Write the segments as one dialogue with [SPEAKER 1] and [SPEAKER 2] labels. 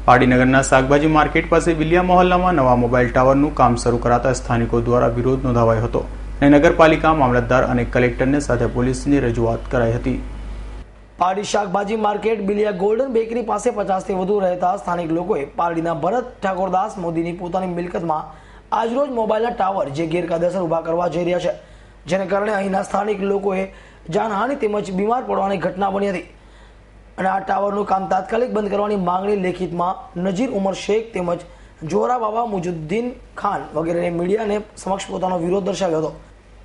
[SPEAKER 1] પાડીનગરના શાકભાજી માર્કેટ પાસે વિલિયા મોહલ્લામાં નવા મોબાઈલ ટાવરનું કામ શરૂ કરાતા સ્થાનિકો દ્વારા વિરોધ નોંધાવાયો હતો અને નગરપાલિકા મામલતદાર અને કલેક્ટરને સાથે પોલીસની રજૂઆત કરાઈ હતી।
[SPEAKER 2] પારડી શાકભાજી માર્કેટ બિલિયા ગોલ્ડન બેકરી પાસે 50 થી વધુ રહેતા સ્થાનિક લોકોએ પારડીના ભરત ઠાકોરદાસ મોદીની પોતાની મિલકતમાં આજરોજ મોબાઈલના ટાવર જે ગેરકાયદેસર ઊભા કરવા જઈ રહ્યા છે, જેને કારણે અહીંના સ્થાનિક લોકોએ જાનહાનિ તેમજ બીમાર પડવાની ઘટના બની હતી અને આ ટાવરનું કામ તાત્કાલિક બંધ કરવાની માંગણી લેખિતમાં નજીર ઉમર શેખ તેમજ જોરા બાબા મુજુદ્દીન ખાન વગેરેને મીડિયાને સમક્ષ પોતાનો વિરોધ દર્શાવ્યો હતો।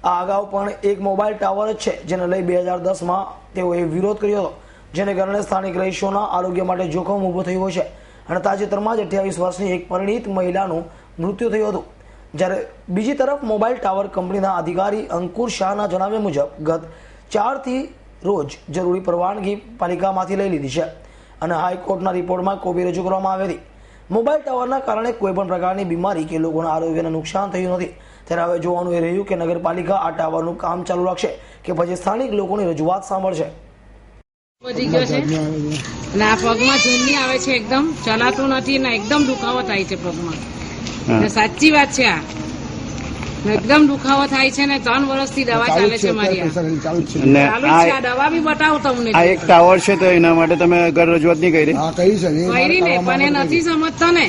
[SPEAKER 2] આ અગાઉ પણ એક મોબાઈલ ટાવર જ છે જેને લઈ 2010માં તેઓએ વિરોધ કર્યો હતો, જેને કારણે સ્થાનિક રહીશોના આરોગ્ય માટે જોખમ ઊભો થયું છે અને તાજેતરમાં જ 28 વર્ષની એક પરિણીત મહિલાનું મૃત્યુ થયું હતું। જ્યારે બીજી તરફ મોબાઈલ ટાવર કંપનીના અધિકારી અંકુર શાહના જણાવ્યા મુજબ ગત 4 થી રોજ જરૂરી પરવાનગી પાલિકામાંથી લઈ લીધી છે અને હાઈકોર્ટના રિપોર્ટમાં કોપી રજૂ કરવામાં આવી હતી। મોબાઈલ ટાવરના કારણે કોઈ પણ પ્રકારની બીમારી કે લોકોના આરોગ્યને નુકસાન થયું નથી, ત્યારે હવે જોવાનું એ રહ્યું કે નગરપાલિકા આ ટાવરનું કામ ચાલુ રાખશે કે પછી સ્થાનિક લોકોની રજૂઆત સાંભળશે।
[SPEAKER 3] વધી ગયો છે અને આ પગમાં જૂની આવે છે, એકદમ ચલાતું નથી ને એકદમ દુખાવો થાય છે પગમાં, સાચી વાત છે। આ એકદમ દુખાવો થાય છે ને 3 વર્ષથી દવા ચાલે છે મારી, ચાલુ છે આ દવા બી બતાવું તમને।
[SPEAKER 4] આ એક ટાવર છે તો એના માટે તમે ઘર રજૂઆત નહીં કરી?
[SPEAKER 3] કરી ને, પણ એ નથી સમજતો ને,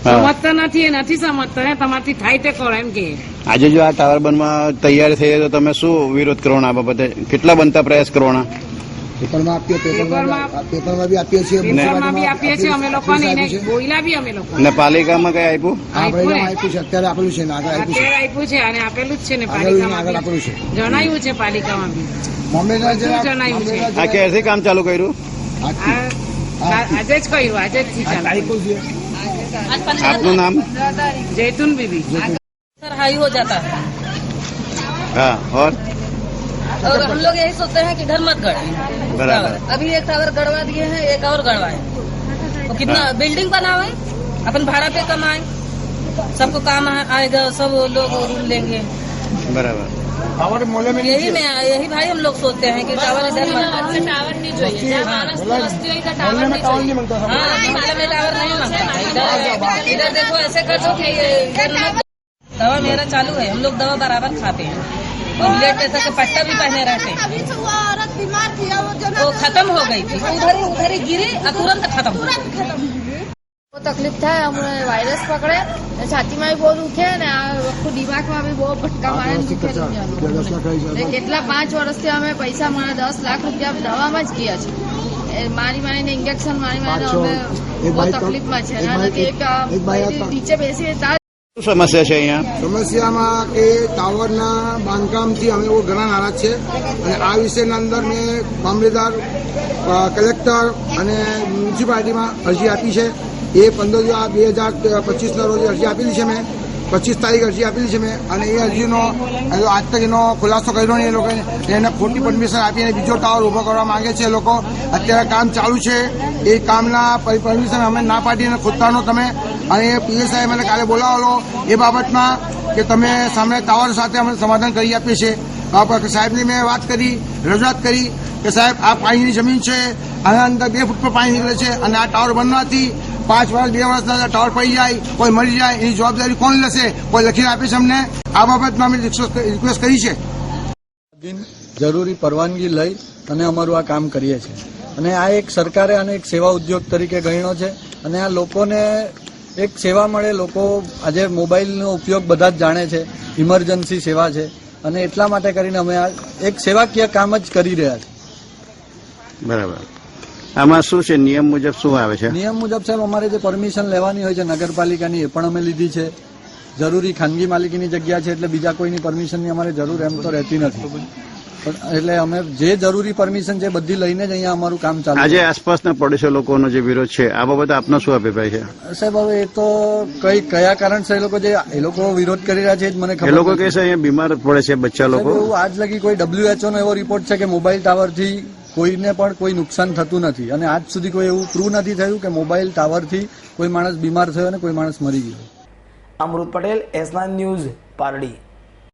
[SPEAKER 3] સમજતા નથી, એ નથી સમજતા ને, તમારથી થાય તે કરો એમ કે।
[SPEAKER 4] આજે જો આ ટાવર બનવા તૈયાર થઈ તો તમે શું વિરોધ કરવાના આ બાબતે? કેટલા બનતા પ્રયાસ કરવાના?
[SPEAKER 3] પેપરમાં બી આપીએ છીએ અમે લોકો, બોયલા બી અમે લોકો।
[SPEAKER 4] અને પાલિકામાં કઈ આપ્યું?
[SPEAKER 3] અત્યારે આપ્યું છે અને આપેલું જ છે ને પાલિકામાં જણાવ્યું છે, પાલિકામાં બી જણાવ્યું છે।
[SPEAKER 4] આ ક્યારથી કામ ચાલુ કર્યું?
[SPEAKER 3] આજે જ કર્યું, આજે જ ચાલુ।
[SPEAKER 4] આપનું નામ?
[SPEAKER 3] जैतून बीबी।
[SPEAKER 5] सर हाई हो जाता है।
[SPEAKER 4] हाँ, और
[SPEAKER 5] हम लोग यही सोचते हैं कि घर मत गड़े।
[SPEAKER 4] बराबर।
[SPEAKER 5] अभी एक टावर गड़वा दिए हैं, एक और गड़वाए तो कितना बिल्डिंग बनावे, अपन भाड़ा पे कमाए, सबको काम आएगा, सब लोग रूल लेंगे।
[SPEAKER 4] बराबर।
[SPEAKER 5] यही भाई हम लोग सोचते हैं कि टावर इधर
[SPEAKER 3] टावर नहीं चाहिए,
[SPEAKER 5] टावर में टावर नहीं मांगता, इधर देखो ऐसे कर दो कि दवा मेरा चालू है, हम लोग दवा बराबर खाते हैं और ब्लड प्रेशर का पट्टा भी पहने रहते हैं। वो खत्म हो गई थी, उधर ही गिरी और तुरंत खत्म।
[SPEAKER 6] બહુ તકલીફ થાય, હમણાં વાયરસ પકડે, છાતીમાં બહુ દુખે ને આખું દિમાગમાં બી બહુ ફટકા મારે દુખે। કેટલા 5 વર્ષથી અમે પૈસા મારા 10 લાખ રૂપિયા દવામાં જ ગયા છે, મારીને ઇન્જેક્શન મારીને અમે બહુ તકલીફમાં છે। નીચે બેસી
[SPEAKER 4] સમસ્યા છે અહીંયા?
[SPEAKER 7] સમસ્યામાં કે ટાવરના બાંધકામથી અમે લોકો ઘણા નારાજ છે અને આ વિષયના અંદર મેં મામલેદાર, કલેક્ટર અને મ્યુનિસિપાલિટીમાં અરજી આપી છે। એ 15/2025ના રોજ અરજી આપેલી છે, મેં 25 તારીખ અરજી આપેલી છે મેં, અને એ અરજીનો આજ તક એનો ખુલાસો કર્યો નહીં। એ લોકોને એને ખોટી પરમિશન આપી અને બીજો ટાવર ઉભો કરવા માંગે છે એ લોકો। અત્યારે કામ ચાલુ છે, એ કામના પરમિશન અમે ના પાડીને ખોદતાનો તમે, અને પીએસઆઈ મને કાલે બોલાવેલો એ બાબતમાં કે તમે સામે ટાવર સાથે અમે સમાધાન કરી આપીએ છીએ। સાહેબની મેં વાત કરી, રજૂઆત કરી કે સાહેબ આ પાણીની જમીન છે, આના અંદર 2 ફૂટ પર પાણી નીકળે છે અને આ ટાવર બનવાથી 5 વર્ષ 2 વર્ષના ટાવર પડી જાય, કોઈ મરી જાય, એની જવાબદારી કોણ લેશે? કોઈ લખીને આપે છે અમને? આ બાબતમાં અમે રિક્વેસ્ટ કરી છે।
[SPEAKER 8] જરૂરી પરવાનગી લઈ અને અમારું આ કામ કરીએ છીએ અને આ એક સરકારે આને એક સેવા ઉદ્યોગ તરીકે ગણ્યો છે અને આ લોકોને એક સેવા મળે। લોકો આજે મોબાઈલનો ઉપયોગ બધા જ જાણે છે, ઇમરજન્સી સેવા છે અને એટલા માટે કરીને અમે આ એક સેવાકીય કામ જ કરી રહ્યા છીએ।
[SPEAKER 4] બરાબર। આમાં શું છે નિયમ મુજબ શું આવે છે?
[SPEAKER 8] નિયમ મુજબ સાહેબ અમારે જે પરમિશન લેવાની હોય છે નગરપાલિકાની, એ પણ અમે લીધી છે। જરૂરી ખાનગી માલિકીની જગ્યા છે એટલે બીજા કોઈની પરમિશનની અમારે જરૂર એમ તો રહેતી નથી, એટલે અમે જે જરૂરી પરમિશન છે બધી લઈને જ અહીંયા અમારું કામ ચાલુ।
[SPEAKER 4] આજે આસપાસના પડોશી લોકોનો જે વિરોધ છે આ બાબતે આપનો શું અભિપ્રાય છે?
[SPEAKER 8] સાહેબ હવે એ તો કયા કારણસર એ લોકો વિરોધ કરી રહ્યા છે મને ખબર।
[SPEAKER 4] એ લોકો કહે છે અહીંયા બીમાર પડે છે બચ્ચા લોકો।
[SPEAKER 8] આજ લગી કોઈ WHO નો એવો રિપોર્ટ છે કે મોબાઈલ ટાવરથી કોઈને પણ કોઈ નુકસાન થતું નથી અને આજ સુધી કોઈ એવું પ્રૂવ નથી થયું કે મોબાઈલ ટાવરથી કોઈ માણસ બીમાર થયો અને કોઈ માણસ મરી ગયો।
[SPEAKER 2] અમૃત પટેલ, S9 ન્યૂઝ, પારડી।